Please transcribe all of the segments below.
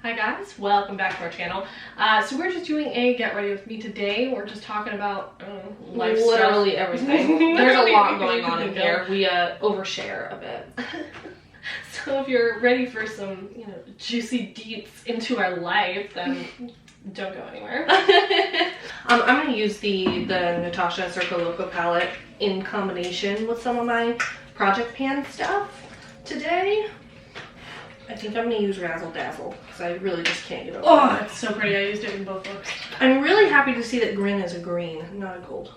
Hi guys, welcome back to our channel. So we're just doing a get ready with me today. We're just talking about life literally stuff. Everything. There's a lot going on in here. We overshare a bit. So if you're ready for some, juicy deets into our life, then don't go anywhere. I'm gonna use the Natasha Circo Loco palette in combination with some of my Project Pan stuff today. I think I'm gonna use Razzle Dazzle because I really just can't get over it. Oh, it's so pretty. I used it in both looks. I'm really happy to see that Grwm is a green, not a gold.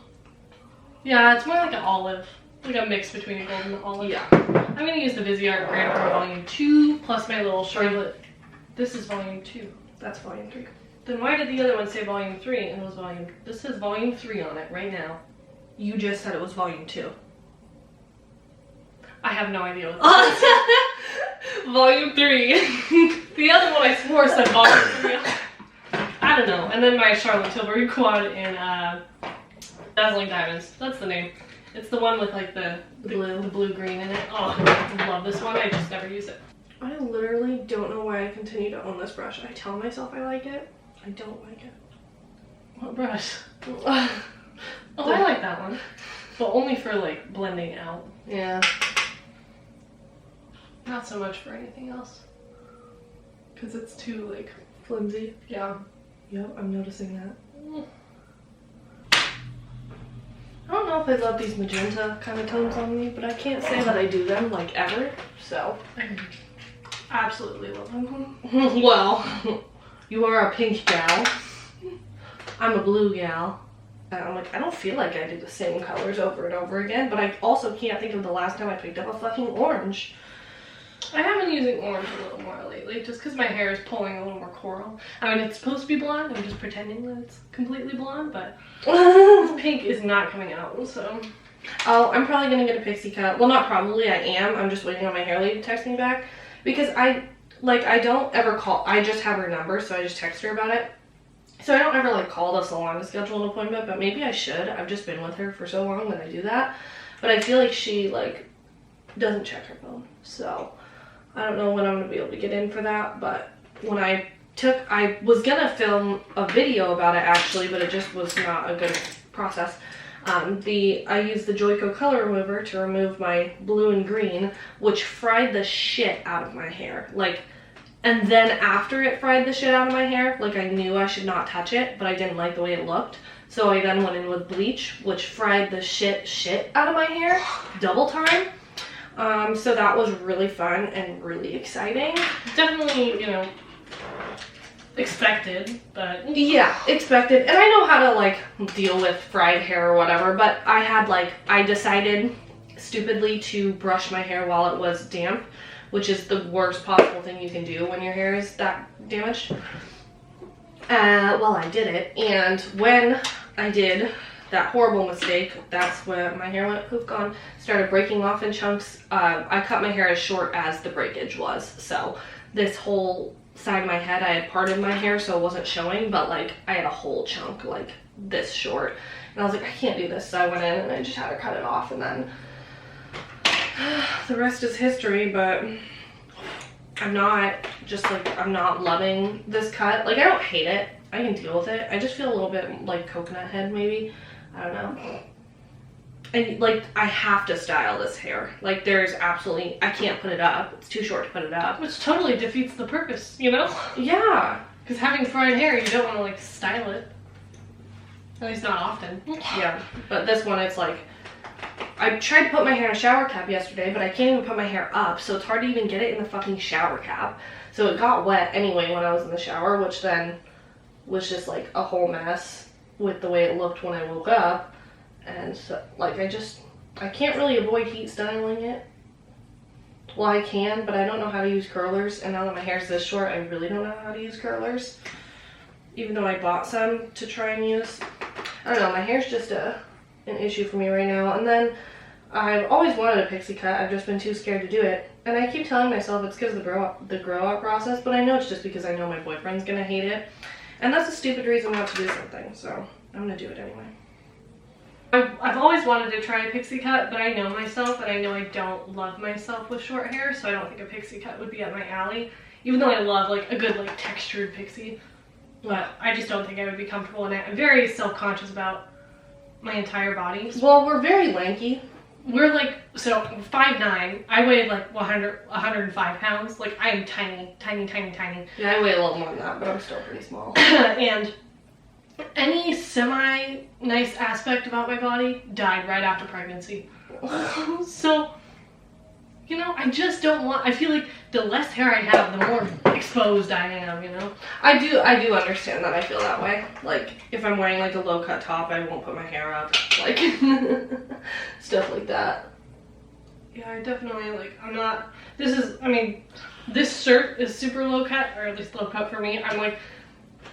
Yeah, it's more like an olive. Like a mix between a gold and an olive. Yeah. I'm gonna use the Viseart Grand Pro Volume 2 plus my little Charlotte. This is Volume 2. That's Volume 3. Then why did the other one say Volume 3 and it was Volume... This says Volume 3 on it right now. You just said it was Volume 2. I have no idea what this is. Volume 3. The other one I swore said Volume 3. I don't know. And then my Charlotte Tilbury quad in Dazzling Diamonds. That's the name. It's the one with like the blue-green in it. Oh, I love this one. I just never use it. I literally don't know why I continue to own this brush. I tell myself I like it. I don't like it. What brush? Oh, I like that one. But only for like blending out. Yeah. Not so much for anything else. Because it's too like Flimsy. Yeah. Yep, I'm noticing that. I don't know if I love these magenta kind of tones on me, but I can't say that I do them like ever, so. I absolutely love them. Well, you are a pink gal. I'm a blue gal. And I'm like, I don't feel like I do the same colors over and over again, but I also can't think of the last time I picked up a fucking orange. I have been using orange a little more lately, just because my hair is pulling a little more coral. I mean, it's supposed to be blonde. I'm just pretending that it's completely blonde, but pink is not coming out, so. Oh, I'm probably going to get a pixie cut. Well, not probably. I am. I'm just waiting on my hair lady to text me back. Because I don't ever call. I just have her number, so I just text her about it. So I don't ever, like, call the salon to schedule an appointment, but maybe I should. I've just been with her for so long that I do that. But I feel like she, like, doesn't check her phone, so I don't know when I'm going to be able to get in for that, but when I was going to film a video about it actually, but it just was not a good process. I used the Joico color remover to remove my blue and green, which fried the shit out of my hair. Like, and then after it fried the shit out of my hair, like I knew I should not touch it, but I didn't like the way it looked. So I then went in with bleach, which fried the shit out of my hair, double time. So that was really fun and really exciting. Definitely, expected, but. Yeah, expected. And I know how to, like, deal with fried hair or whatever, but I decided stupidly to brush my hair while it was damp, which is the worst possible thing you can do when your hair is that damaged. Well, I did it, and when I did that horrible mistake, that's when my hair went poof gone, started breaking off in chunks. I cut my hair as short as the breakage was, so this whole side of my head, I had parted my hair so it wasn't showing, but like I had a whole chunk like this short, and I was like, I can't do this, so I went in and I just had to cut it off, and then the rest is history. But I'm not loving this cut. Like, I don't hate it, I can deal with it. I just feel a little bit like coconut head maybe. I don't know. And like, I have to style this hair. Like, I can't put it up. It's too short to put it up. Which totally defeats the purpose, Yeah. Because having fried hair, you don't want to like style it. At least not often. Yeah. But this one, it's like, I tried to put my hair in a shower cap yesterday, but I can't even put my hair up, so it's hard to even get it in the fucking shower cap. So it got wet anyway when I was in the shower, which then was just like a whole mess with the way it looked when I woke up. And so, like, I can't really avoid heat styling it. Well, I can, but I don't know how to use curlers, and now that my hair's this short, I really don't know how to use curlers. Even though I bought some to try and use. I don't know, my hair's just an issue for me right now. And then I've always wanted a pixie cut, I've just been too scared to do it. And I keep telling myself it's because of the grow out process, but I know it's just because I know my boyfriend's gonna hate it. And that's a stupid reason not to do something, so I'm gonna do it anyway. I've always wanted to try a pixie cut, but I know myself and I know I don't love myself with short hair, so I don't think a pixie cut would be up my alley. Even though I love like a good like textured pixie, but I just don't think I would be comfortable in it. I'm very self-conscious about my entire body. Well, we're very lanky. We're like, so 5'9", I weighed like 105 pounds. Like I am tiny, tiny, tiny, tiny. Yeah, I weigh a little more than that, but I'm still pretty small. And any semi-nice aspect about my body died right after pregnancy. So, you know, I just don't want, I feel like the less hair I have, the more exposed I am, you know? I do understand that. I feel that way. Like, if I'm wearing like a low-cut top, I won't put my hair up. Like, stuff like that. Yeah, I definitely, like, I'm not, this is, I mean, this shirt is super low cut, or at least low cut for me. I'm like,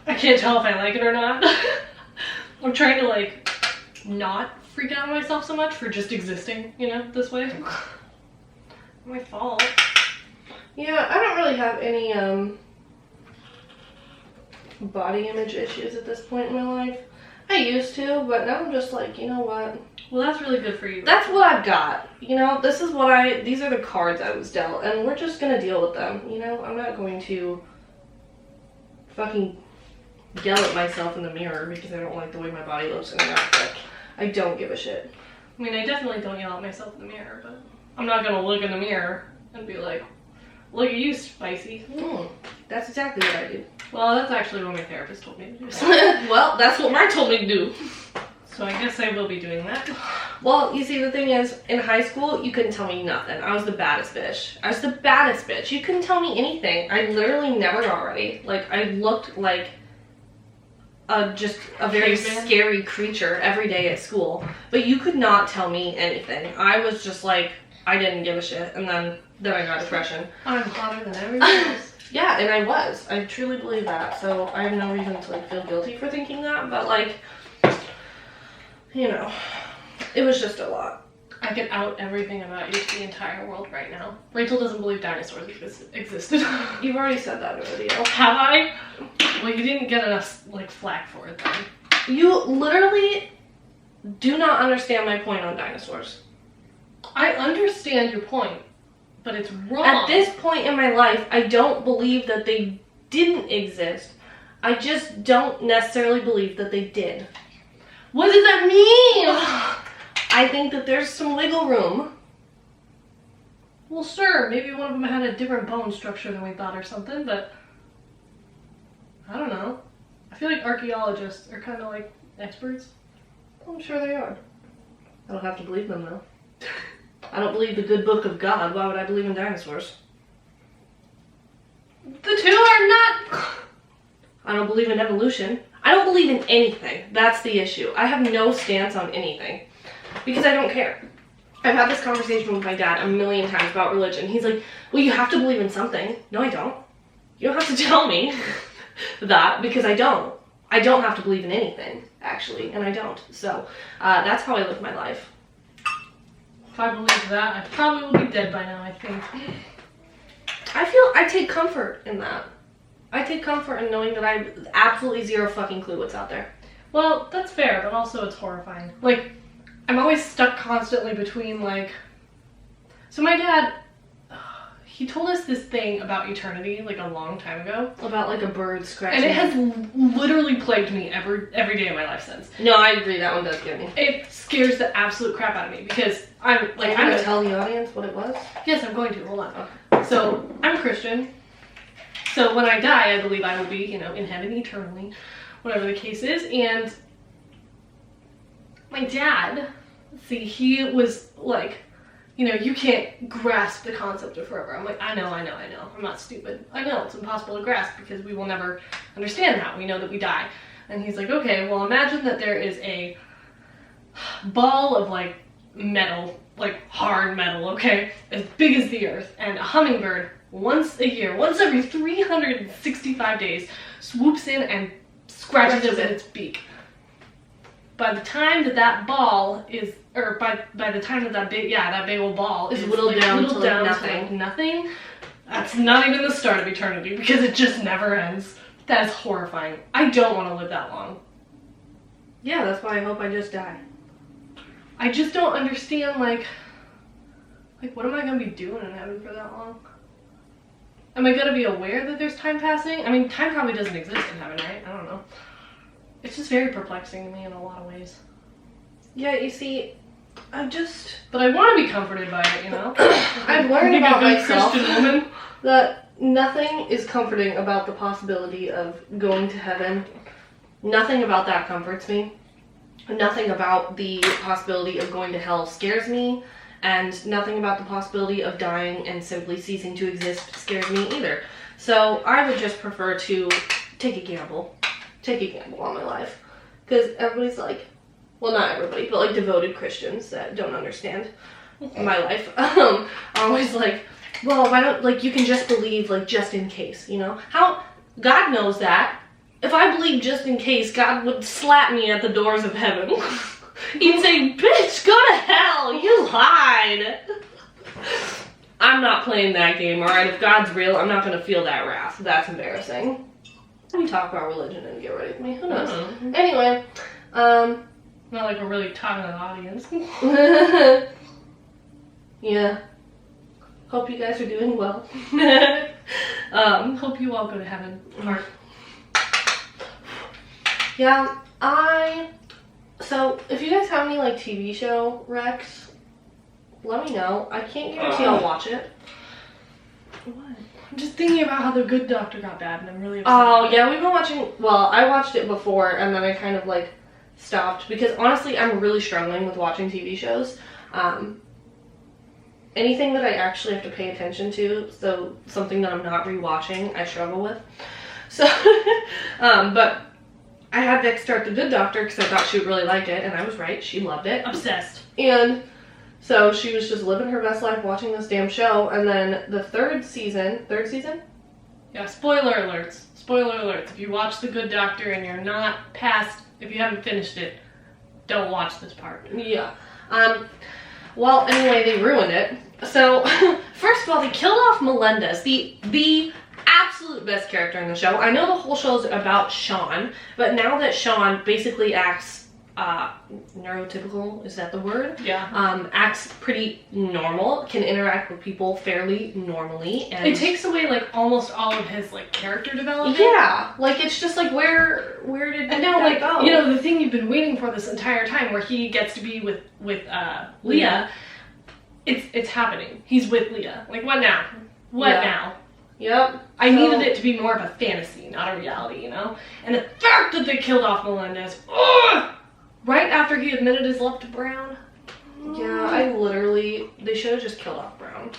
I can't tell if I like it or not. I'm trying to, like, not freak out on myself so much for just existing, you know, this way. My fault. Yeah, I don't really have any body image issues at this point in my life. I used to, but now I'm just like, you know what? Well, that's really good for you. That's what I've got. You know, this is what these are the cards I was dealt, and we're just gonna deal with them. You know, I'm not going to fucking yell at myself in the mirror because I don't like the way my body looks in an outfit. I don't give a shit. I mean, I definitely don't yell at myself in the mirror, but I'm not gonna look in the mirror and be like, look at you, spicy. That's exactly what I do. Well, that's actually what my therapist told me to do. So. Well, that's what Mark told me to do. So I guess I will be doing that. Well, you see, the thing is, in high school, you couldn't tell me nothing. I was the baddest bitch. I was the baddest bitch. You couldn't tell me anything. I literally never got ready. Like, I looked like just a very scary creature every day at school. But you could not tell me anything. I was just like, I didn't give a shit. And then I got depression. I'm hotter than everyone else. Yeah, and I was. I truly believe that. So I have no reason to, like, feel guilty for thinking that. But, like, you know, it was just a lot. I can out everything about you to the entire world right now. Rachel doesn't believe dinosaurs existed. You've already said that in a video. Have I? Well, you didn't get enough, like, flack for it then. You literally do not understand my point on dinosaurs. I understand your point, but it's wrong. At this point in my life, I don't believe that they didn't exist. I just don't necessarily believe that they did. What does that mean? I think that there's some wiggle room. Well, sure, maybe one of them had a different bone structure than we thought or something, but I don't know. I feel like archaeologists are kind of like experts. I'm sure they are. I don't have to believe them, though. I don't believe the good book of God. Why would I believe in dinosaurs? The two are not... I don't believe in evolution. I don't believe in anything. That's the issue. I have no stance on anything. Because I don't care. I've had this conversation with my dad a million times about religion. He's like, well, you have to believe in something. No, I don't. You don't have to tell me that, because I don't. I don't have to believe in anything, actually, and I don't. So, that's how I live my life. If I believed that, I probably would be dead by now, I think. I take comfort in that. I take comfort in knowing that I have absolutely zero fucking clue what's out there. Well, that's fair, but also it's horrifying. Like, I'm always stuck constantly between, like... So my dad, he told us this thing about eternity, like, a long time ago. About, like, a bird scratching. And it has literally plagued me every day of my life since. No, I agree. That one does get me. It scares the absolute crap out of me, because I'm, like... I'm gonna tell the audience what it was? Yes, I'm going to. Hold on. Okay. So, I'm a Christian. So when I die, I believe I will be, you know, in heaven eternally, whatever the case is. And my dad, see, he was like, you know, you can't grasp the concept of forever. I'm like, I know. I'm not stupid. I know it's impossible to grasp because we will never understand that. We know that we die. And he's like, okay, well, imagine that there is a ball of, like, metal, like hard metal, okay, as big as the earth, and a hummingbird once a year, once every 365 days, swoops in and scratches it with its beak. By the time that ball is, or by the time that big old ball is whittled like, down, to like nothing, that's not even the start of eternity, because it just never ends. That is horrifying. I don't want to live that long. Yeah, that's why I hope I just die. I just don't understand, like what am I going to be doing in heaven for that long? Am I gonna be aware that there's time passing? I mean, time probably doesn't exist in heaven, right? I don't know. It's just very perplexing to me in a lot of ways. Yeah, you see, But I want to be comforted by it, you know? I've learned about myself Christian woman. that nothing is comforting about the possibility of going to heaven. Nothing about that comforts me. Nothing about the possibility of going to hell scares me. And nothing about the possibility of dying and simply ceasing to exist scares me either. So I would just prefer to take a gamble. Take a gamble on my life. Because everybody's like, well, not everybody, but like devoted Christians that don't understand my life, are always like, well, why don't, like, you can just believe, like, just in case, you know? How, God knows that. If I believed just in case, God would slap me at the doors of heaven. He'd say, bitch, go to hell, you lied. I'm not playing that game, alright? If God's real, I'm not gonna feel that wrath. That's embarrassing. We talk about religion and get ready with me, who knows? Mm-hmm. Anyway, Not like we're really talking to the audience. yeah. Hope you guys are doing well. Hope you all go to heaven. Mark. Yeah, so if you guys have any like TV show recs, let me know. I can't guarantee I'll watch it. What? I'm just thinking about how The Good Doctor got bad, and I'm really upset. Oh yeah, we've been watching. Well, I watched it before, and then I kind of like stopped because honestly, I'm really struggling with watching TV shows. Anything that I actually have to pay attention to, so something that I'm not rewatching, I struggle with. So, but I had Vic start The Good Doctor because I thought she would really like it, and I was right. She loved it. Obsessed. And so she was just living her best life watching this damn show, and then the third season? Yeah, spoiler alerts. Spoiler alerts. If you watch The Good Doctor and you're not past, if you haven't finished it, don't watch this part. Yeah. Well, anyway, they ruined it. So, first of all, they killed off Melendez, the absolute best character in the show. I know the whole show is about Sean, but now that Sean basically acts neurotypical, is that the word? Yeah. Acts pretty normal, can interact with people fairly normally, and It takes away like almost all of his like character development. yeah, like it's just like where did And now, that like, go? you know, the thing you've been waiting for this entire time, where he gets to be with Leah, it's happening. He's with Leah. Like, what now? What Yeah. now? Yep. I needed it to be more of a fantasy, not a reality, you know? And the fact that they killed off Melendez, ugh, right after he admitted his love to Brown. Yeah, they should have just killed off Brown.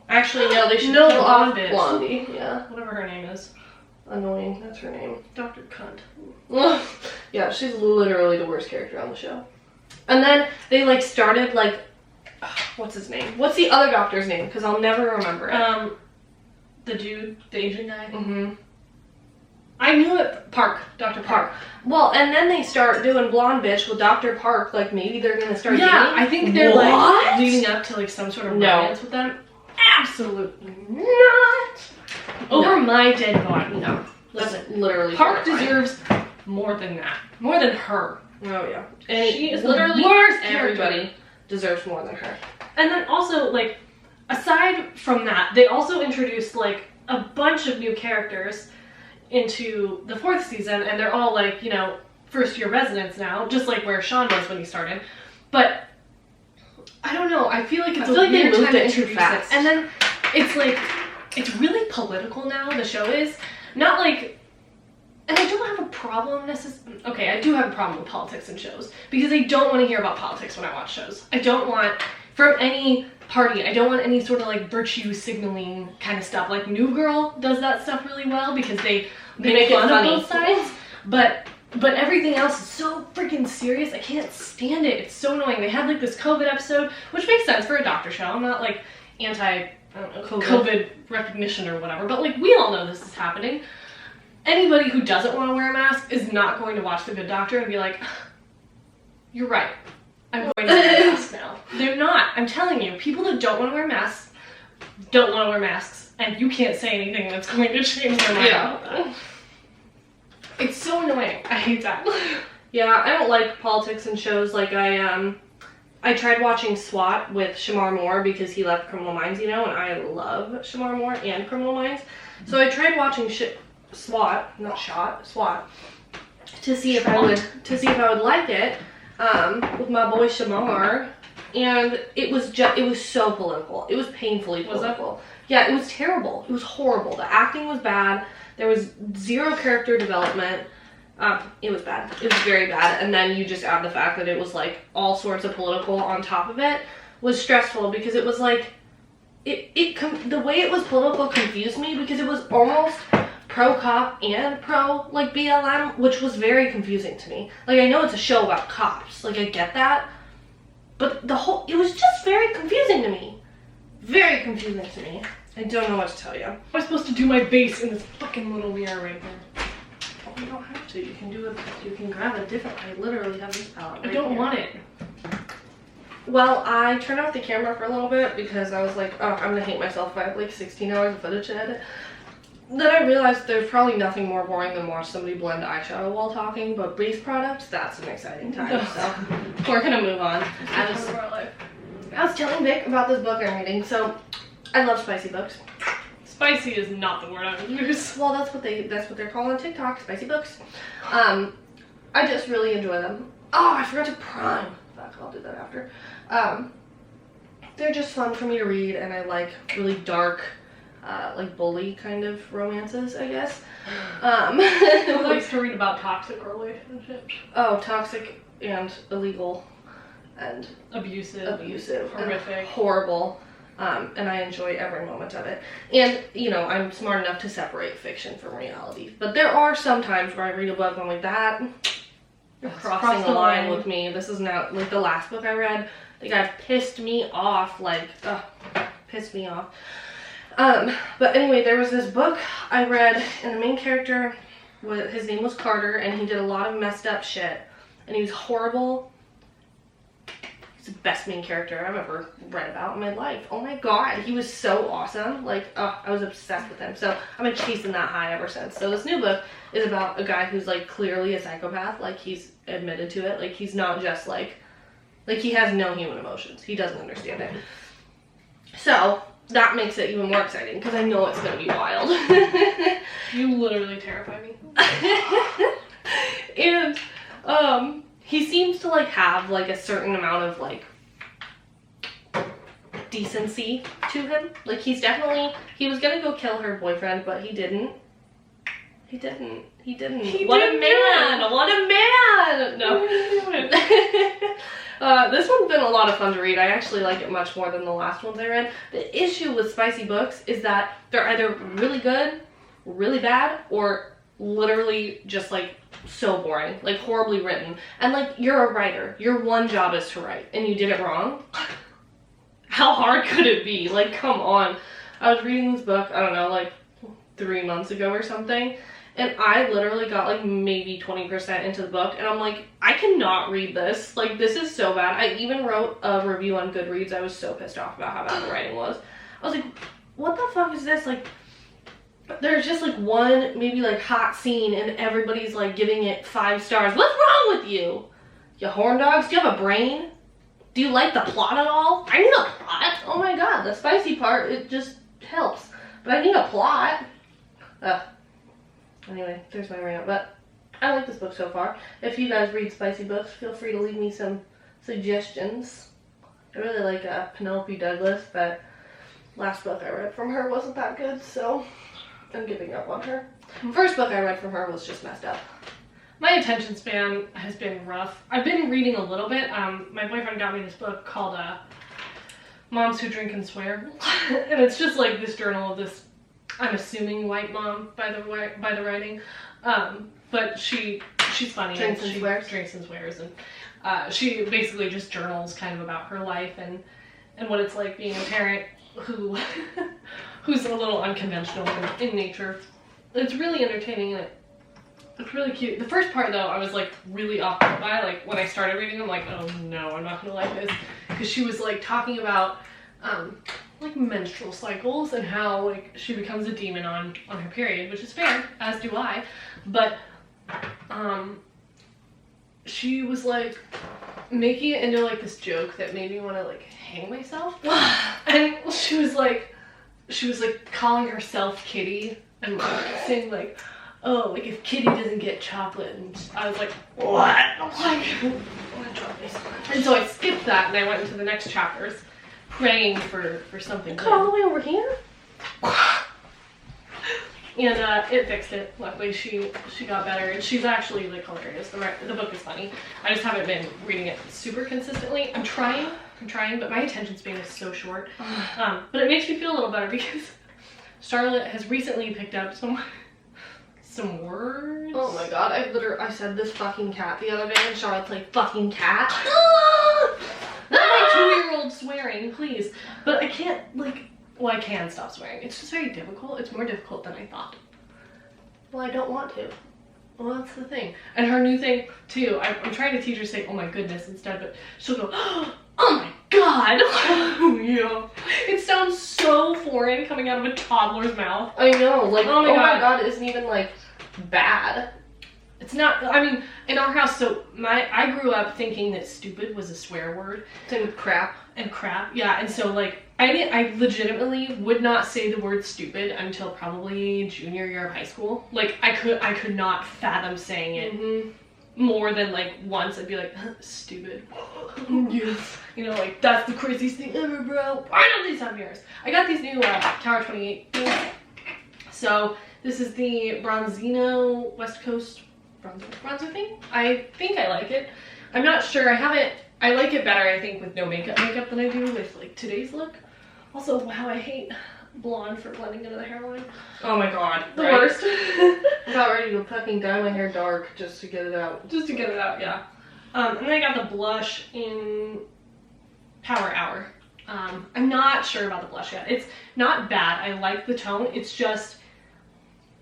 Actually, no, they should No, kill off Blondie. Blondie. Yeah. Whatever her name is. Annoying, that's her name. Dr. Cunt. Yeah, she's literally the worst character on the show. And then they like started like, what's his name? What's the other doctor's name? Because I'll never remember it. The dude, the Asian guy. Mm-hmm. I knew it. Park. Dr. Park. Well, and then they start doing Blonde Bitch with Dr. Park. Like maybe they're gonna start Yeah, dating. I think they're What? like leading up to like some sort of No. romance with them. Absolutely not. Over my dead body. No. That's Listen, literally Park horrifying. deserves more than that. More than her. Oh yeah. And She is literally the worst everybody character. deserves more than her. And then also, like, aside from that, they also introduced like a bunch of new characters into the 4th season, and they're all like, you know, first year residents now, just like where Sean was when he started. But I don't know, I feel like it's I feel a like they weird moved time to it too introduce fast. it. And then it's like, it's really political now, the show is. Not like, and I don't have a problem necessarily, okay, I do have a problem with politics in shows, because I don't want to hear about politics when I watch shows. I don't want, from any party, I don't want any sort of like virtue signaling kind of stuff. Like New Girl does that stuff really well because they make make it fun of funny. both sides. But everything else is so freaking serious. I can't stand it. It's so annoying. They had like this COVID episode, which makes sense for a doctor show. I'm not like anti COVID recognition or whatever, but like we all know this is happening. Anybody who doesn't want to wear a mask is not going to watch The Good Doctor and be like, you're right. I'm going to wear a mask now. They're not. I'm telling you, people that don't want to wear masks don't want to wear masks, and you can't say anything that's going to change their mind about that. It's so annoying. I hate that. Yeah, I don't like politics in shows. Like I I tried watching SWAT with Shamar Moore because he left Criminal Minds, you know, and I love Shamar Moore and Criminal Minds. So I tried watching SWAT to see if I would like it with my boy Shamar, and it was so political. It was painfully political. Yeah, it was terrible. It was horrible. The acting was bad. There was zero character development. It was bad. It was very bad. And then you just add the fact that it was like all sorts of political on top of it was stressful because it was like, the way it was political confused me because it was almost pro-cop and pro, like, BLM, which was very confusing to me. Like, I know it's a show about cops. Like, I get that. But it was just very confusing to me. Very confusing to me. I don't know what to tell you. Am I supposed to do my base in this fucking little mirror right here? You don't have to. You can grab a different. I literally have this palette. I don't want it. Well, I turned off the camera for a little bit because I was like, oh, I'm gonna hate myself if I have like 16 hours of footage to edit. Then I realized there's probably nothing more boring than watch somebody blend eyeshadow while talking, but base products, that's an exciting time. So we're gonna move on. I was telling Vic about this book I'm reading. So I love spicy books. Spicy is not the word I would use. Well, that's what they're called on TikTok, spicy books. I just really enjoy them. Oh, I forgot to prime. Fuck, I'll do that after. They're just fun for me to read, and I like really dark, like bully kind of romances, I guess. Who likes to read about toxic relationships? Oh, toxic and illegal and abusive, horrific, and horrible. And I enjoy every moment of it. And, you know, I'm smart enough to separate fiction from reality. But there are some times where I read a book and I'm like, you're crossing the line with me. This is now, like, the last book I read, the guy pissed me off, like, pissed me off. But anyway, there was this book I read, and the main character, his name was Carter, and he did a lot of messed up shit. And he was horrible. The best main character I've ever read about in my life. Oh my god, he was so awesome. Like, I was obsessed with him. So I've been chasing that high ever since. So this new book is about a guy who's like clearly a psychopath. Like, he's admitted to it. Like, he's not just like he has no human emotions. He doesn't understand it. So that makes it even more exciting because I know it's gonna be wild. You literally terrify me. And he seems to like have like a certain amount of like decency to him. Like, he was gonna go kill her boyfriend, but he didn't. What a man! No. This one's been a lot of fun to read. I actually like it much more than the last ones I read. The issue with spicy books is that they're either really good, really bad, or literally just like so boring, like horribly written. And like, you're a writer, your one job is to write, and you did it wrong. How hard could it be? Like, come on. I was reading this book, I don't know, like 3 months ago or something, and I literally got like maybe 20% into the book, and I'm like, I cannot read this. Like, this is so bad. I even wrote a review on Goodreads. I was so pissed off about how bad the writing was. I was like, what the fuck is this? Like, there's just like one maybe like hot scene and everybody's like giving it 5 stars. What's wrong with you? You horn dogs? Do you have a brain? Do you like the plot at all? I need a plot. Oh my god, the spicy part, it just helps. But I need a plot. Anyway, there's my rant. But I like this book so far. If you guys read spicy books, feel free to leave me some suggestions. I really like Penelope Douglas, but last book I read from her wasn't that good, so I'm giving up on her. First book I read from her was just messed up. My attention span has been rough. I've been reading a little bit. My boyfriend got me this book called Moms Who Drink and Swear. And it's just like this journal of this, I'm assuming, white mom by the writing. But she's funny. Drinks and swears. Drinks and swears. And she basically just journals kind of about her life and what it's like being a parent who's a little unconventional in nature. It's really entertaining and it's really cute. The first part, though, I was like really off put by. Like, when I started reading, I'm like, oh no, I'm not gonna like this, because she was like talking about like menstrual cycles and how like she becomes a demon on her period, which is fair, as do I. But she was like, making it into like this joke that made me want to like hang myself. And she was like calling herself Kitty and like saying like, oh, like if Kitty doesn't get chocolate, and I was like, what? I'm like, and so I skipped that and I went into the next chapters, praying for something. Cut all the way over here. And it fixed it. Luckily, she got better, and she's actually like hilarious. The book is funny. I just haven't been reading it super consistently. I'm trying, but my attention span is so short. But it makes me feel a little better because Charlotte has recently picked up some words. Oh my god, I said this fucking cat the other day, and Charlotte's like, fucking cat? Not my 2-year-old swearing, please. But I can't, like, well, I can stop swearing. It's just very difficult. It's more difficult than I thought. Well, I don't want to. Well, that's the thing. And her new thing, too, I'm trying to teach her to say, oh my goodness, instead, but she'll go, oh my god. Yeah. It sounds so foreign coming out of a toddler's mouth. I know, like, oh my god, isn't even, like, bad. It's not, I mean, in our house, so I grew up thinking that stupid was a swear word. Same with crap. And crap, yeah, and so, like, I legitimately would not say the word stupid until probably junior year of high school. Like, I could not fathom saying it more than, like, once. I'd be like, stupid. Yes. You know, like, that's the craziest thing ever, bro. I know these have mirrors. I got these new Tower 28 things. So, this is the Bronzino West Coast bronzer thing. I think I like it. I'm not sure. I like it better, I think, with no makeup than I do with, like, today's look. Also, wow, I hate blonde for blending into the hairline. Oh my god. The worst. I'm about ready to fucking dye my hair dark just to get it out. Just to get it out, yeah. And then I got the blush in Power Hour. I'm not sure about the blush yet. It's not bad. I like the tone. It's just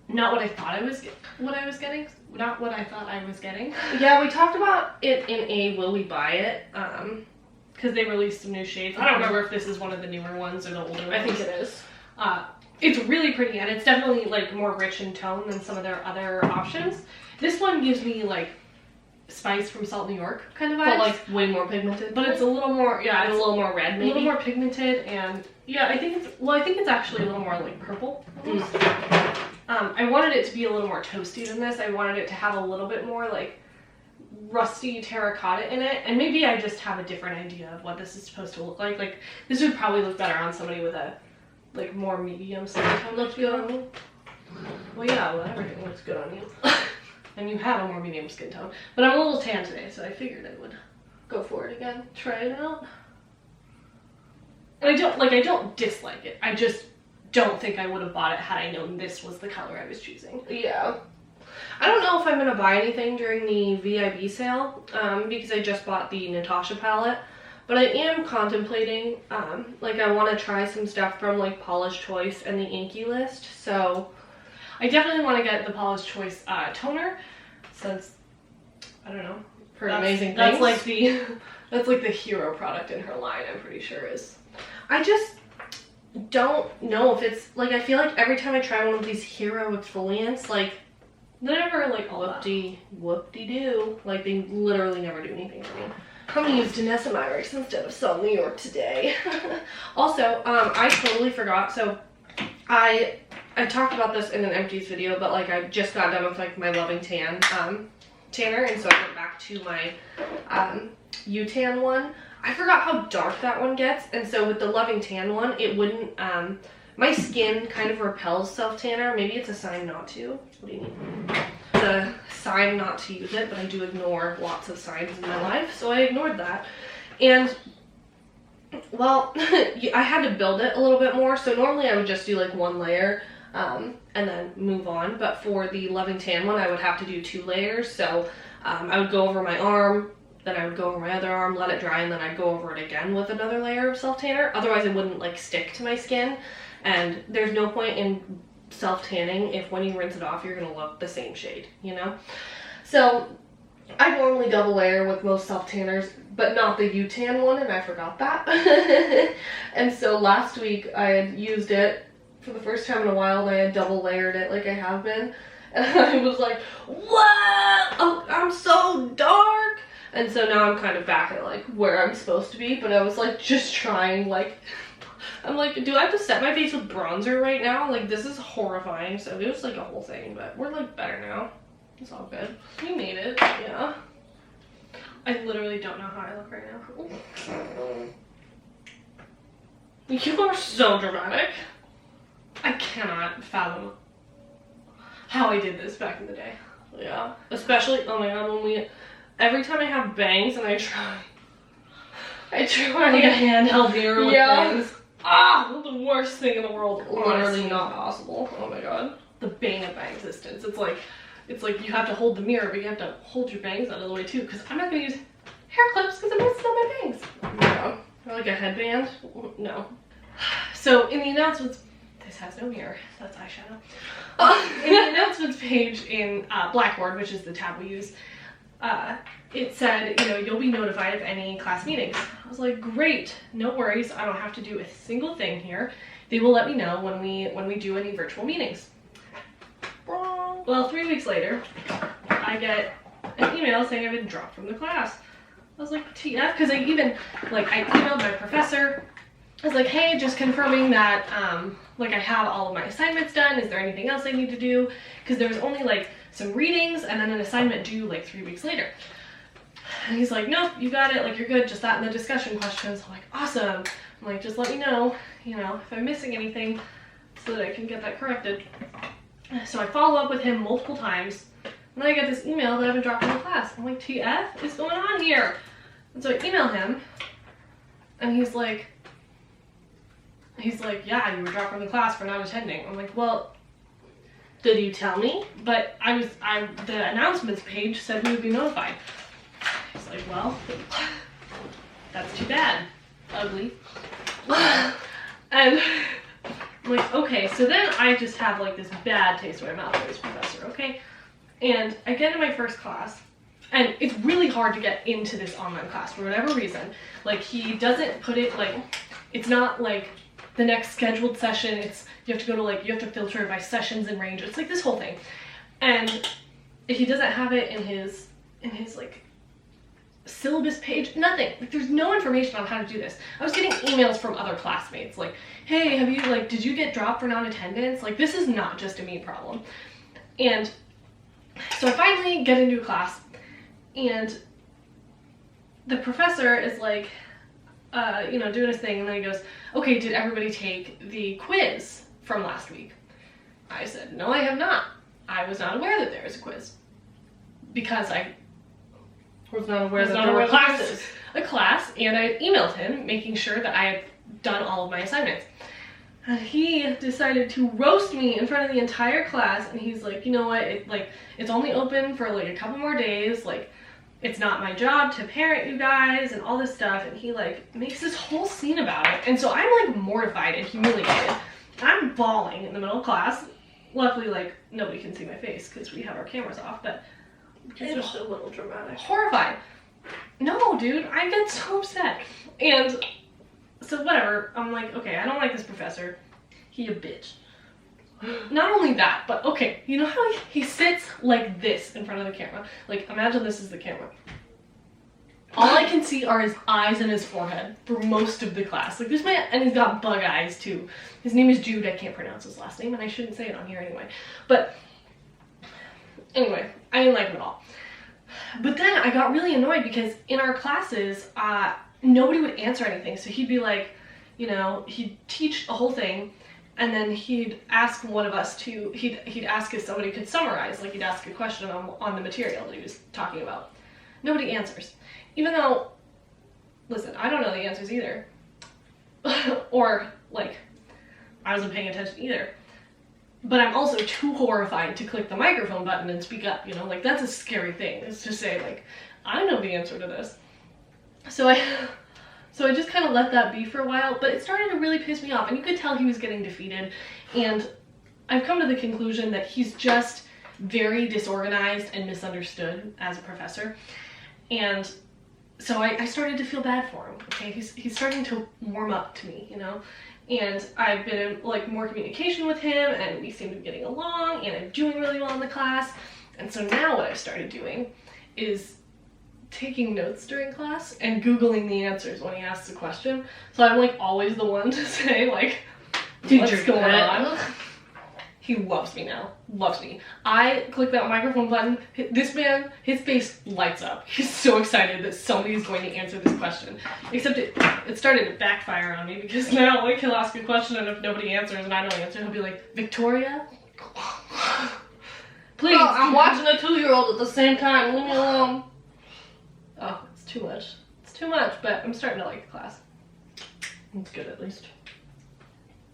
not what I thought I was getting. Not what I thought I was getting. Yeah, we talked about it in a Will We Buy It? Because they released some new shades. I don't remember if this is one of the newer ones or the older ones. I think it is. It's really pretty, and it's definitely like more rich in tone than some of their other options. This one gives me like Spice from Salt New York kind of vibes. But like way more pigmented. But it's a little more, yeah, it's a little more red maybe. A little more pigmented, and yeah, I think it's actually a little more like purple. I wanted it to be a little more toasty than this. I wanted it to have a little bit more like rusty terracotta in it, and maybe I just have a different idea of what this is supposed to look like. Like, this would probably look better on somebody with a like more medium skin tone. Looks good on me. Well, yeah, well, everything looks good on you. And you have a more medium skin tone. But I'm a little tan today, so I figured I would go for it again. Try it out. And I don't dislike it. I just don't think I would have bought it had I known this was the color I was choosing. Yeah. I don't know if I'm going to buy anything during the VIB sale, because I just bought the Natasha palette. But I am contemplating, like, I want to try some stuff from, like, Paula's Choice and the Inky List, so I definitely want to get the Paula's Choice toner, since, I don't know, for amazing things. That's like the hero product in her line, I'm pretty sure is. I just don't know if it's, like, I feel like every time I try one of these hero exfoliants, like, they're never, like, whoop-de-doo. Like, they literally never do anything for me. I'm gonna use Denisomyrix instead of Salt New York today. Also, I totally forgot, so I talked about this in an empties video, but like I just got done with like my Loving Tan tanner, and so I went back to my U-Tan one. I forgot how dark that one gets, and so with the Loving Tan one, it wouldn't, my skin kind of repels self-tanner. Maybe it's a sign not to. What do you mean? The sign not to use it, but I do ignore lots of signs in my life, so I ignored that. And well, I had to build it a little bit more, so normally I would just do like one layer and then move on, but for the Loving Tan one I would have to do 2 layers. So I would go over my arm, then I would go over my other arm, let it dry, and then I'd go over it again with another layer of self-tanner. Otherwise it wouldn't like stick to my skin, and there's no point in self-tanning if when you rinse it off you're gonna look the same shade, you know? So I normally double layer with most self-tanners, but not the U-Tan one, and I forgot that. And so last week I had used it for the first time in a while, and I had double layered it like I have been, and I was like, what? Oh, I'm so dark. And so now I'm kind of back at like where I'm supposed to be, but I was like just trying, like, I'm like, do I have to set my face with bronzer right now? Like, this is horrifying. So it was like a whole thing, but we're like better now. It's all good. We made it, yeah. I literally don't know how I look right now. You are so dramatic. I cannot fathom how I did this back in the day. Yeah. Especially, oh my god, every time I have bangs and I try like a handheld mirror with bangs. Ah, the worst thing in the world. Literally not possible. Oh my god. The bane of my existence. It's like you have to hold the mirror, but you have to hold your bangs out of the way too, because I'm not gonna use hair clips because I'm messing up my bangs. No. Or like a headband. No. So in the announcements, this has no mirror. That's eyeshadow. In the announcements page in Blackboard, which is the tab we use, it said, you know, you'll be notified of any class meetings. I was like, great, no worries. I don't have to do a single thing here. They will let me know when we do any virtual meetings. Well, 3 weeks later, I get an email saying I've been dropped from the class. I was like, TF, because I emailed my professor. I was like, hey, just confirming that, like, I have all of my assignments done. Is there anything else I need to do? Because there was only, like, some readings and then an assignment due, like, 3 weeks later. And he's like, nope, you got it. Like, you're good. Just that and the discussion questions. I'm like, awesome. I'm like, just let me know, you know, if I'm missing anything so that I can get that corrected. So I follow up with him multiple times. And then I get this email that I've been dropped from the class. I'm like, TF is going on here? And so I email him. And he's like, yeah, you were dropped from the class for not attending. I'm like, well, did you tell me? But the announcements page said we would be notified. He's like, well, that's too bad. Ugly. And I'm like, okay, so then I just have like this bad taste in my mouth for this professor, okay? And I get in my first class, and it's really hard to get into this online class for whatever reason. Like, he doesn't put it, like, it's not like the next scheduled session. It's, you have to go to, like, you have to filter it by sessions and range. It's like this whole thing. And he doesn't have it in his like, syllabus page, nothing. Like, there's no information on how to do this. I was getting emails from other classmates, like, hey, have you, like, did you get dropped for non-attendance? Like, this is not just a me problem. And so I finally get into a class, and the professor is like, you know, doing his thing, and then he goes, okay, did everybody take the quiz from last week? I said, no, I have not. I was not aware that there was a quiz, because I was not aware that there were classes. A class, and I emailed him making sure that I had done all of my assignments. And he decided to roast me in front of the entire class, and he's like, you know what, it's only open for like a couple more days, like, it's not my job to parent you guys and all this stuff, and he like makes this whole scene about it. And so I'm like mortified and humiliated. I'm bawling in the middle of class. Luckily, like, nobody can see my face because we have our cameras off, but it's just a little dramatic. Horrified. No, dude, I get so upset. And so whatever, I'm like, okay, I don't like this professor. He a bitch. Not only that, but okay, you know how he sits like this in front of the camera? Like, imagine this is the camera. All I can see are his eyes and his forehead for most of the class. Like, this man, and he's got bug eyes too. His name is Jude. I can't pronounce his last name, and I shouldn't say it on here anyway. But anyway, I didn't like him at all. But then I got really annoyed because in our classes, nobody would answer anything. So he'd be like, you know, he'd teach a whole thing, and then he'd ask one of us to, he'd ask if somebody could summarize, like he'd ask a question on the material that he was talking about. Nobody answers. Even though, listen, I don't know the answers either. Or, like, I wasn't paying attention either. But I'm also too horrified to click the microphone button and speak up, you know? Like, that's a scary thing, is to say, like, I know the answer to this. So I just kind of let that be for a while, but it started to really piss me off, and you could tell he was getting defeated. And I've come to the conclusion that he's just very disorganized and misunderstood as a professor. And so I started to feel bad for him, okay? He's starting to warm up to me, you know? And I've been in, like, more communication with him, and we seem to be getting along, and I'm doing really well in the class. And so now what I've started doing is taking notes during class and Googling the answers when he asks a question. So I'm like always the one to say like, what's going on? He loves me now. Loves me. I click that microphone button. This man, his face lights up. He's so excited that somebody's going to answer this question. Except it started to backfire on me because now like he'll ask a question and if nobody answers and I don't answer, he'll be like, Victoria? Please. Oh, I'm watching a 2-year-old at the same time. Leave me alone. Oh, it's too much. It's too much, but I'm starting to like the class. It's good at least.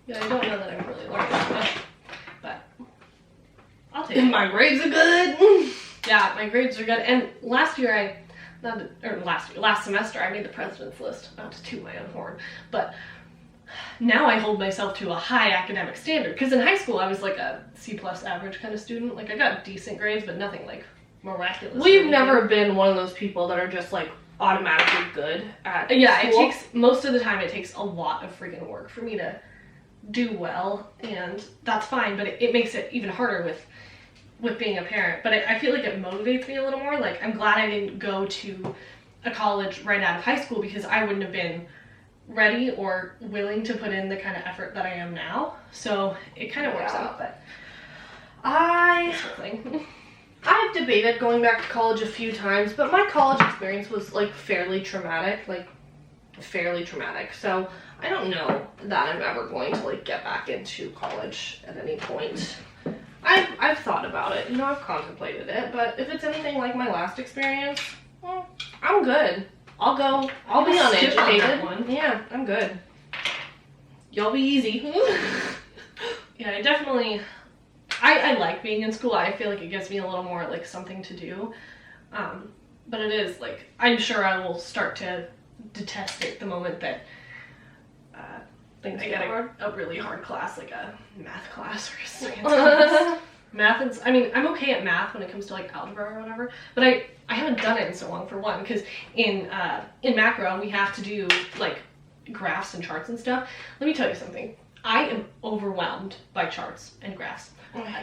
Yeah, I don't know that I'm really learning much. But I'll take it. My grades are good. Yeah, my grades are good. And last semester I made the president's list. Not to toot my own horn, but now I hold myself to a high academic standard. Because in high school I was like a C+ average kind of student. Like I got decent grades, but nothing like miraculous. We've never been one of those people that are just like automatically good at school. It takes most of the time. It takes a lot of freaking work for me to do well, and that's fine, but it makes it even harder with being a parent. But I feel like it motivates me a little more. Like I'm glad I didn't go to a college right out of high school because I wouldn't have been ready or willing to put in the kind of effort that I am now. So it kind of works out. But I've debated going back to college a few times, but my college experience was like fairly traumatic. So I don't know that I'm ever going to like get back into college at any point. I've thought about it, I've contemplated it, but if it's anything like my last experience, well, I'm good. I'll be uneducated. Yeah, I'm good. Y'all be easy. Yeah, I like being in school. I feel like it gives me a little more like something to do. But it is like, I'm sure I will start to detest it the moment that I get a really hard class, like a math class or a science class. Math is, I'm okay at math when it comes to like algebra or whatever, but I haven't done it in so long, for one, because in macro we have to do like graphs and charts and stuff. Let me tell you something. I am overwhelmed by charts and graphs.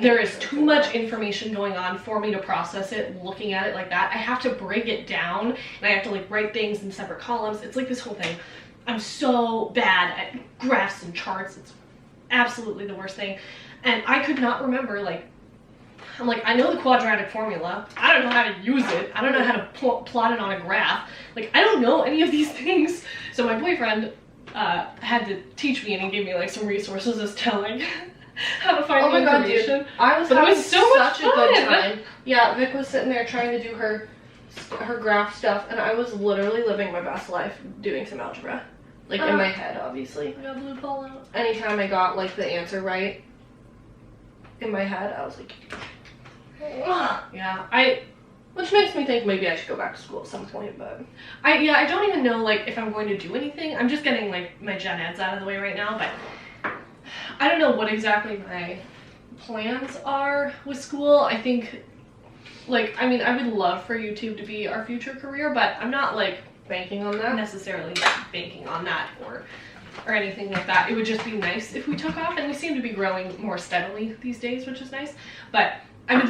There is too much information going on for me to process it, looking at it like that. I have to break it down, and I have to like write things in separate columns. It's like this whole thing. I'm so bad at graphs and charts. It's absolutely the worst thing. And I could not remember, I'm like, I know the quadratic formula. I don't know how to use it. I don't know how to plot it on a graph. Like, I don't know any of these things. So my boyfriend had to teach me, and he gave me like some resources as to like how to find the information. I was having such a good time. Yeah, Vic was sitting there trying to do her graph stuff, and I was literally living my best life doing some algebra. Like, in my head, obviously. I got blue ball out. Anytime I got, like, the answer right in my head, I was like, yeah, which makes me think maybe I should go back to school at some point, but... I don't even know, like, if I'm going to do anything. I'm just getting, like, my gen eds out of the way right now, but I don't know what exactly my plans are with school. I think, like, I would love for YouTube to be our future career, but I'm not, like, banking on that. Necessarily banking on that or anything like that. It would just be nice if we took off, and we seem to be growing more steadily these days, which is nice. But I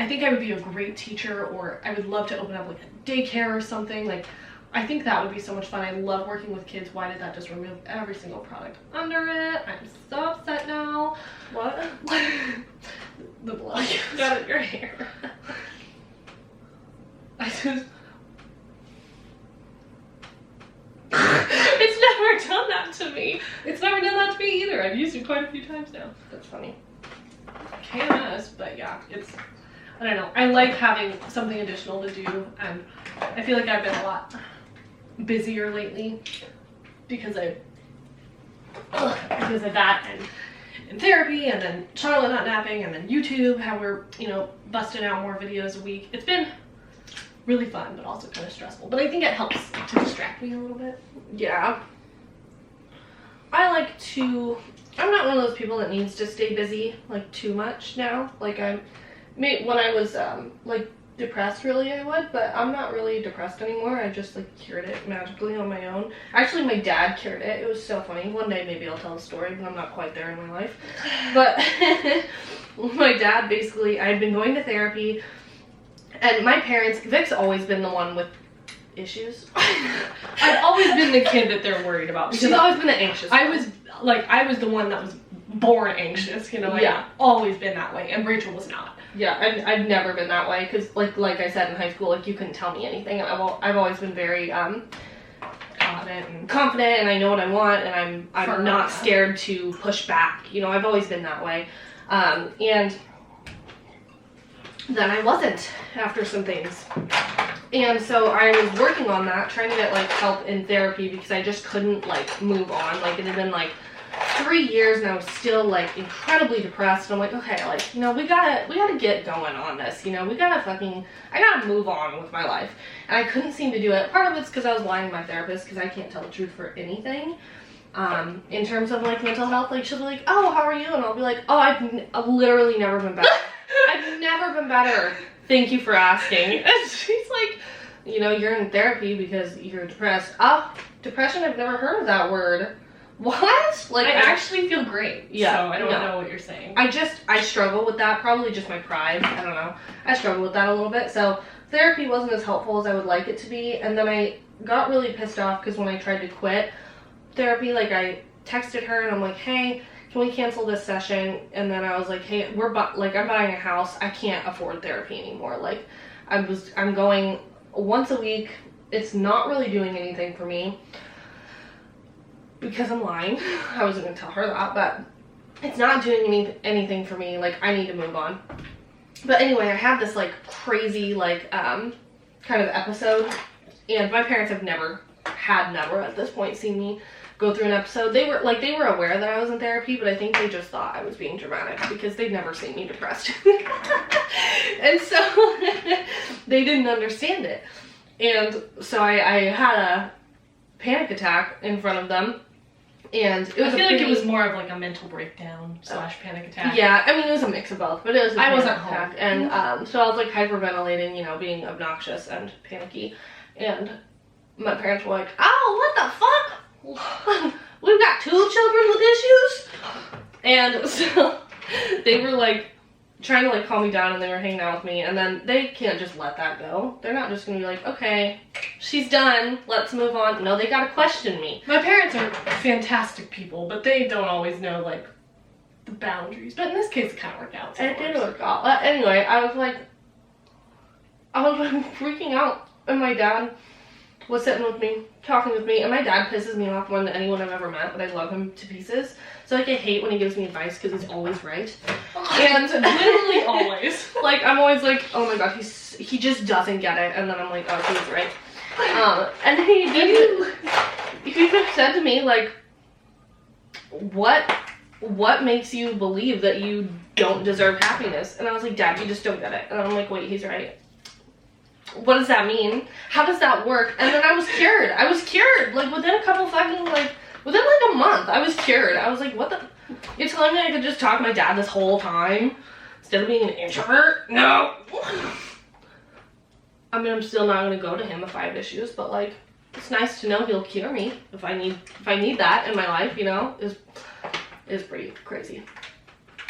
think I would be a great teacher, or I would love to open up like a daycare or something. Like, I think that would be so much fun. I love working with kids. Why did that just remove every single product under it? I'm so upset now. What? The blood you got in your hair. It's never done that to me. It's never done that to me either. I've used it quite a few times now. That's funny. KMS, but yeah, I don't know. I like having something additional to do, and I feel like I've been a lot busier lately because of that, and therapy, and then Charlotte not napping, and then YouTube, how we're, busting out more videos a week. It's been really fun, but also kind of stressful. But I think it helps to distract me a little bit. Yeah. I'm not one of those people that needs to stay busy, like, too much now. Like, when I was, depressed, really, I would, but I'm not really depressed anymore. I just, cured it magically on my own. Actually, my dad cured it. It was so funny. One day, maybe I'll tell the story, but I'm not quite there in my life. But my dad, basically, I had been going to therapy, and my parents, Vic's always been the one with issues. I've always been the kid that they're worried about. She's always been the anxious one. I was the one that was born anxious, you know, like, yeah. always been that way, and Rachel was not. Yeah, I've never been that way, because like I said in high school, like, you couldn't tell me anything. I've always been very confident, and I know what I want, and I'm not scared to push back. You know, I've always been that way. And then I wasn't after some things. And so I was working on that, trying to get, like, help in therapy, because I just couldn't, like, move on. Like, it had been, like, 3 years, and I was still, like, incredibly depressed. And I'm like, okay, like, you know, we gotta get going on this, you know, I gotta move on with my life. And I couldn't seem to do it. Part of it's because I was lying to my therapist, because I can't tell the truth for anything. In terms of, like, mental health, like, she'll be like, oh, how are you? And I'll be like, oh, I've literally never been better. I've never been better. Thank you for asking. And she's like, you know, you're in therapy because you're depressed. Oh, depression, I've never heard of that word. What? Like, I actually feel great. Yeah. So I don't know what you're saying. I struggle with that. Probably just my pride. I don't know. I struggle with that a little bit. So therapy wasn't as helpful as I would like it to be. And then I got really pissed off because when I tried to quit therapy, like, I texted her and I'm like, hey, can we cancel this session? And then I was like, hey, I'm buying a house. I can't afford therapy anymore. Like, I'm going once a week. It's not really doing anything for me. Because I'm lying. I wasn't going to tell her that, but it's not doing anything for me. Like, I need to move on. But anyway, I had this, like, crazy, like, kind of episode, and my parents have never at this point seen me go through an episode. They were aware that I was in therapy, but I think they just thought I was being dramatic because they'd never seen me depressed. And so they didn't understand it. And so I had a panic attack in front of them. And it was I feel like it was more of like a mental breakdown / panic attack. Yeah, I mean, it was a mix of both, but it was a I wasn't panic attack. And so I was like hyperventilating, you know, being obnoxious and panicky. And my parents were like, oh, what the fuck? We've got 2 children with issues? And so they were like trying to, like, calm me down, and they were hanging out with me, and then they can't just let that go. They're not just gonna be like, okay, she's done, let's move on. No, they gotta question me. My parents are fantastic people, but they don't always know, like, the boundaries. But in this case, it kind of worked out. So it did work out. But anyway, I was like freaking out, and my dad was sitting with me, talking with me, and my dad pisses me off more than anyone I've ever met, but I love him to pieces. So, like, I hate when he gives me advice because he's always right. And literally always. Like, I'm always like, oh my god, he just doesn't get it, and then I'm like, oh, he's right. And he just said to me, like, what makes you believe that you don't deserve happiness? And I was like, Dad, you just don't get it. And I'm like, wait, he's right. What does that mean? How does that work? And then I was cured. Like, within a couple fucking, like, within like a month, I was cured. I was like, what the? You're telling me I could just talk to my dad this whole time instead of being an introvert? No. I mean, I'm still not gonna go to him if I have issues, but, like, it's nice to know he'll cure me if I need that in my life, you know? Is pretty crazy.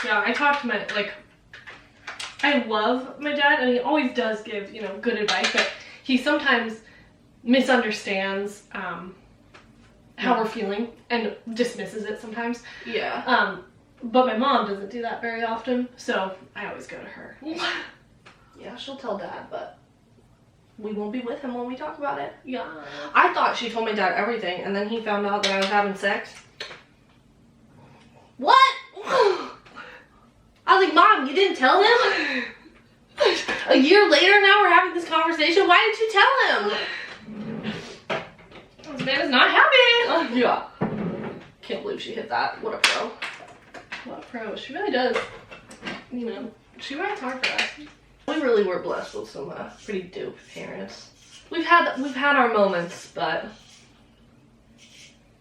Yeah, I talked to I love my dad, and he always does give, you know, good advice, but he sometimes misunderstands how we're feeling and dismisses it sometimes. Yeah. But my mom doesn't do that very often, so I always go to her. Yeah, she'll tell Dad, but we won't be with him when we talk about it. Yeah. I thought she told my dad everything, and then he found out that I was having sex. What? I was like, Mom, you didn't tell him? A year later now we're having this conversation. Why didn't you tell him? This man is not happy. Yeah. Can't believe she hit that. What a pro. What a pro. She really does. You know, she works hard for us. We really were blessed with some pretty dope parents. We've had our moments, but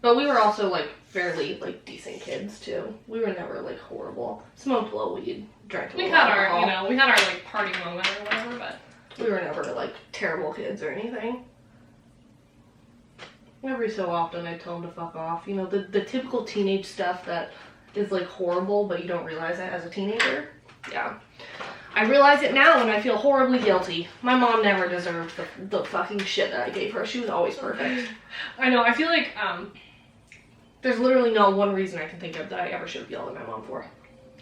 we were also, like, fairly, like, decent kids too. We were never, like, horrible. Smoked low weed, drank a little alcohol. We had our like party moment or whatever, but we were never, like, terrible kids or anything. Every so often I'd tell them to fuck off. You know, the typical teenage stuff that is, like, horrible, but you don't realize it as a teenager. Yeah. I realize it now and I feel horribly guilty. My mom never deserved the fucking shit that I gave her. She was always perfect. I know, I feel like, there's literally not one reason I can think of that I ever should have yelled at my mom for.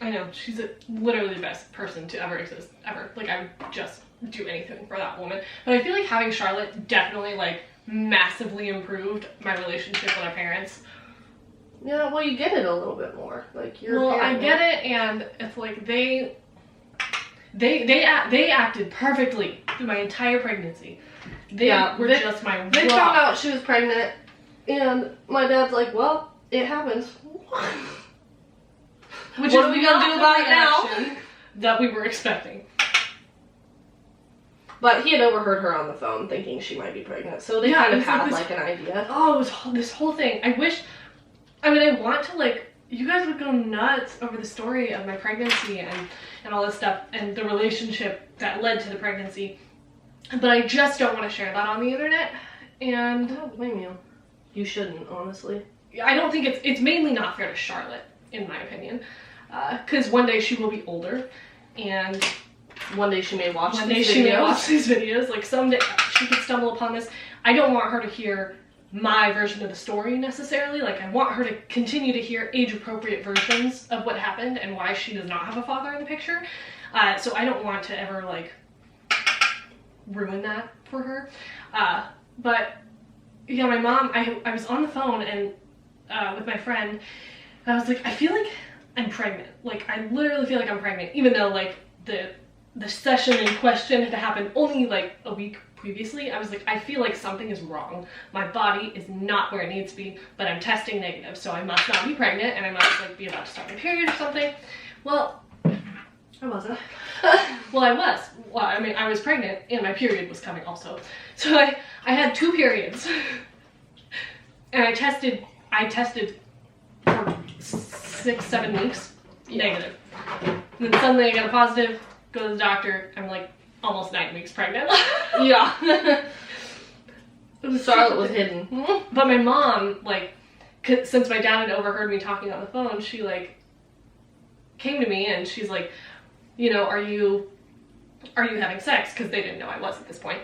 I know, she's literally the best person to ever exist, ever. Like, I would just do anything for that woman. But I feel like having Charlotte definitely, like, massively improved my relationship with our parents. Yeah, well, you get it a little bit more. Like, you're well, I get it, and it's like they acted perfectly through my entire pregnancy. They were just my rock. They found out she was pregnant, and my dad's like, well, it happens. Which what is are we gonna do about it now? That we were expecting. But he had overheard her on the phone thinking she might be pregnant, so they kind of had like an idea. Oh, it was this whole thing. I want to, like, you guys would go nuts over the story of my pregnancy and all this stuff and the relationship that led to the pregnancy. But I just don't want to share that on the internet. And I don't blame you. You shouldn't, honestly. I don't think it's mainly not fair to Charlotte, in my opinion. Because one day she will be older, and one day she may watch these videos. Like, someday she could stumble upon this. I don't want her to hear my version of the story necessarily. Like, I want her to continue to hear age-appropriate versions of what happened and why she does not have a father in the picture. So I don't want to ever, like, ruin that for her. But yeah, my mom, I was on the phone and with my friend, and I was like, I feel like I'm pregnant. Like, I literally feel like I'm pregnant, even though, like, the session in question had happened only, like, a week previously. I was like, I feel like something is wrong. My body is not where it needs to be, but I'm testing negative, so I must not be pregnant, and I must, like, be about to start my period or something. Well, I wasn't. Well, I was. Well, I mean, I was pregnant, and my period was coming also. So I had 2 periods. And I tested for 6-7 weeks, negative. And then suddenly I got a positive, go to the doctor, I'm like almost 9 weeks pregnant. Yeah. Charlotte was hidden. But my mom, like, since my dad had overheard me talking on the phone, she, like, came to me and she's like, you know, are you having sex? Because they didn't know I was at this point.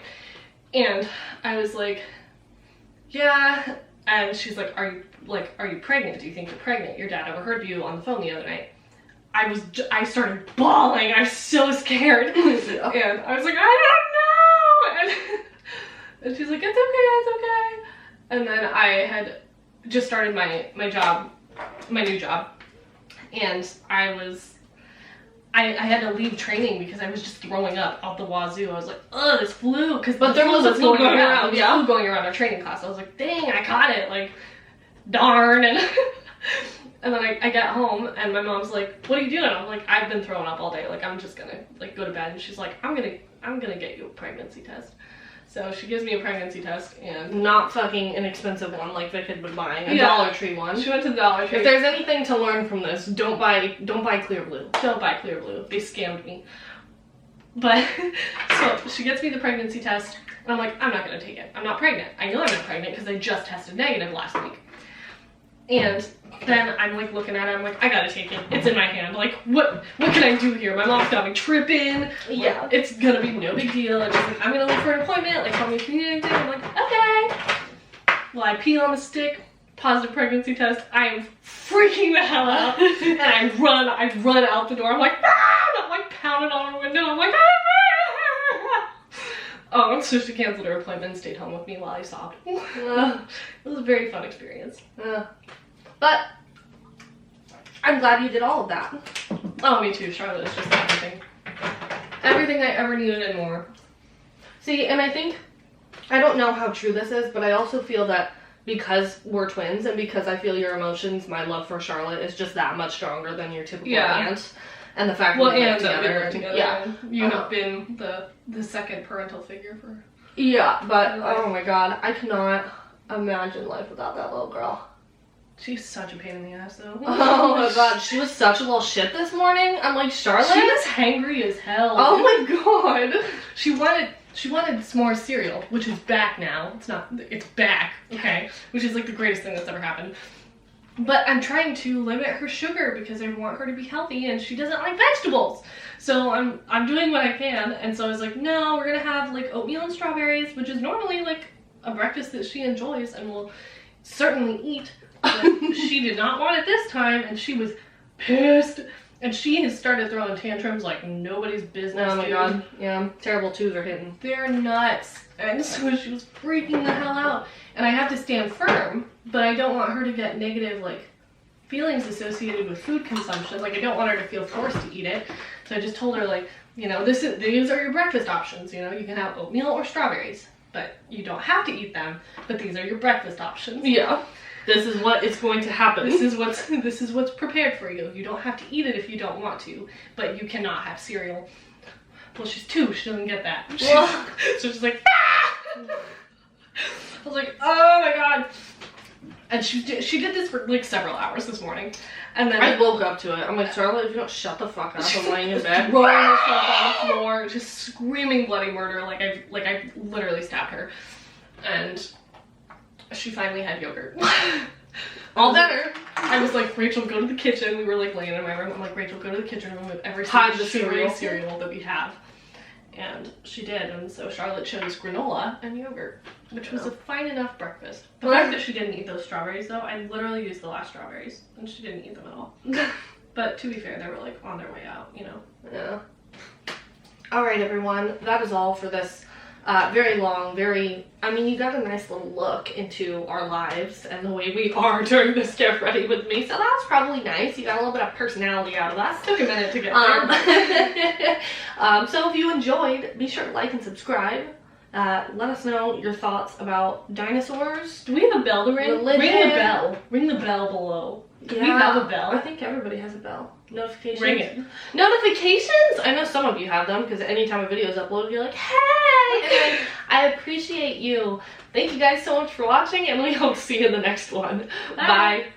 And I was like, yeah. And she's like, are you pregnant? Do you think you're pregnant? Your dad overheard you on the phone the other night. I started bawling. I was so scared. Yeah. And I was like, I don't know. And she's like, it's okay. And then I had just started my new job. And I had to leave training because I was just throwing up out the wazoo. I was like, ugh, this flu. But there was a flu going around. Yeah, flu going around our training class. I was like, dang, I caught it. Like, darn. And and then I got home and my mom's like, what are you doing? I'm like, I've been throwing up all day. Like, I'm just gonna, like, go to bed. And she's like, I'm gonna get you a pregnancy test. So she gives me a pregnancy test, and not fucking an expensive one like Vic had been buying, a Dollar Tree one. She went to the Dollar Tree. If there's anything to learn from this, don't buy Clear Blue. Don't buy Clear Blue. They scammed me. But so she gets me the pregnancy test, and I'm like, I'm not gonna take it. I'm not pregnant. I know I'm not pregnant because I just tested negative last week. And then I'm like looking at it, I'm like, I gotta take it. It's in my hand. Like, what can I do here? My mom's got me tripping. Yeah. Like, it's gonna be no big deal. And she's like, I'm gonna look for an appointment. Like, tell me if you need anything. I'm like, okay. Well, I pee on the stick, positive pregnancy test. I am freaking the hell out. And I run out the door. I'm like, ah! I'm like pounding on her window. I'm like, ah! Oh, so she canceled her appointment and stayed home with me while I sobbed. It was a very fun experience. But I'm glad you did all of that. Oh, me too. Charlotte is just everything. Everything I ever needed and more. See, and I think, I don't know how true this is, but I also feel that because we're twins and because I feel your emotions, my love for Charlotte is just that much stronger than your typical aunt. And the fact that we live together. Yeah. You have been the second parental figure for her. Yeah, but oh my god, I cannot imagine life without that little girl. She's such a pain in the ass, though. Oh my god, she was such a little shit this morning. I'm like, Charlotte? She was hangry as hell. Oh my god. She wanted s'more cereal, which is back now. It's back, okay? Which is like the greatest thing that's ever happened. But I'm trying to limit her sugar because I want her to be healthy, and she doesn't like vegetables. So I'm doing what I can, and so I was like, no, we're gonna have like oatmeal and strawberries, which is normally like a breakfast that she enjoys and will certainly eat. But she did not want it this time, and she was pissed. And she has started throwing tantrums like nobody's business. Oh my god, yeah, terrible twos are hitting. They're nuts. And so she was freaking the hell out. And I have to stand firm, but I don't want her to get negative like feelings associated with food consumption. Like I don't want her to feel forced to eat it. So I just told her like, you know, these are your breakfast options. You know, you can have oatmeal or strawberries, but you don't have to eat them. But these are your breakfast options. Yeah. This is what is going to happen. This is what's prepared for you. You don't have to eat it if you don't want to, but you cannot have cereal. Well, she's 2. She doesn't get that. So she's like, ah! I was like, oh my god. And she did this for like several hours this morning. And then I woke up to it. I'm like, Charlotte, if you don't shut the fuck up, I'm laying in bed. Throwing herself on the floor, just screaming bloody murder like I literally stabbed her. And she finally had yogurt. All better. I was like, Rachel, go to the kitchen. We were like laying in my room. I'm like, Rachel, go to the kitchen room with every single cereal that we have. And she did, and so Charlotte chose granola and yogurt, which was a fine enough breakfast. The fact that she didn't eat those strawberries, though, I literally used the last strawberries, and she didn't eat them at all. But to be fair, they were like on their way out, you know? Yeah. Alright, everyone, that is all for this very long, I mean, you got a nice little look into our lives and the way we are during this Get Ready With Me, so that was probably nice. You got a little bit of personality out of us. Took a minute to get there. So if you enjoyed, be sure to like and subscribe. Let us know your thoughts about dinosaurs. Do we have a bell to ring? Religion. Ring the bell. Ring the bell below. Do we have a bell? I think everybody has a bell. Notifications. Ring it. Notifications? I know some of you have them because anytime a video is uploaded, you're like, hey! And I appreciate you. Thank you guys so much for watching, and we hope to see you in the next one. Bye. Bye.